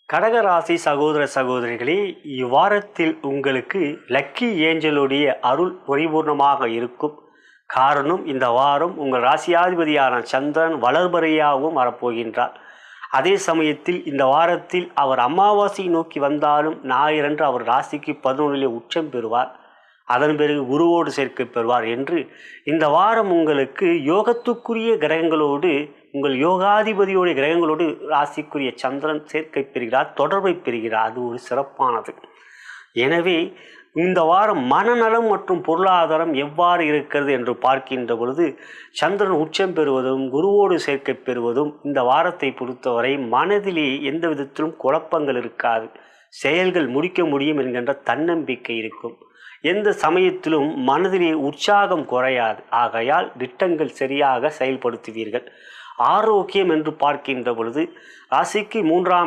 கடகராசி சகோதர சகோதரிகளே, இவ்வாரத்தில் உங்களுக்கு லக்கி ஏஞ்சலுடைய அருள் பரிபூர்ணமாக இருக்கும். காரணம், இந்த வாரம் உங்கள் ராசியாதிபதியான சந்திரன் வளர்பறையாகவும் வரப்போகின்றார். அதே சமயத்தில் இந்த வாரத்தில் அவர் அமாவாசை நோக்கி வந்தாலும் ஞாயிறன்று அவர் ராசிக்கு 11 உச்சம் பெறுவார். அதன் பிறகு குருவோடு சேர்க்கை பெறுவார் என்று இந்த வாரம் உங்களுக்கு யோகத்துக்குரிய கிரகங்களோடு, உங்கள் யோகாதிபதியோடைய கிரகங்களோடு ராசிக்குரிய சந்திரன் சேர்க்கை பெறுகிறார், தொடர்பை பெறுகிறார். அது ஒரு சிறப்பானது. எனவே இந்த வாரம் மனநலம் மற்றும் பொருளாதாரம் எவ்வாறு இருக்கிறது என்று பார்க்கின்ற பொழுது, சந்திரன் உச்சம் பெறுவதும் குருவோடு சேர்க்கை பெறுவதும் இந்த வாரத்தை பொறுத்தவரை மனதிலே எந்த விதத்திலும் குழப்பங்கள் இருக்காது. செயல்கள் முடிக்க முடியும் என்கின்ற தன்னம்பிக்கை இருக்கும். எந்த சமயத்திலும் மனதிலே உற்சாகம் குறையாது. ஆகையால் திட்டங்கள் சரியாக செயல்படுத்துவீர்கள். ஆரோக்கியம் என்று பார்க்கின்ற பொழுது ராசிக்கு 3ஆம்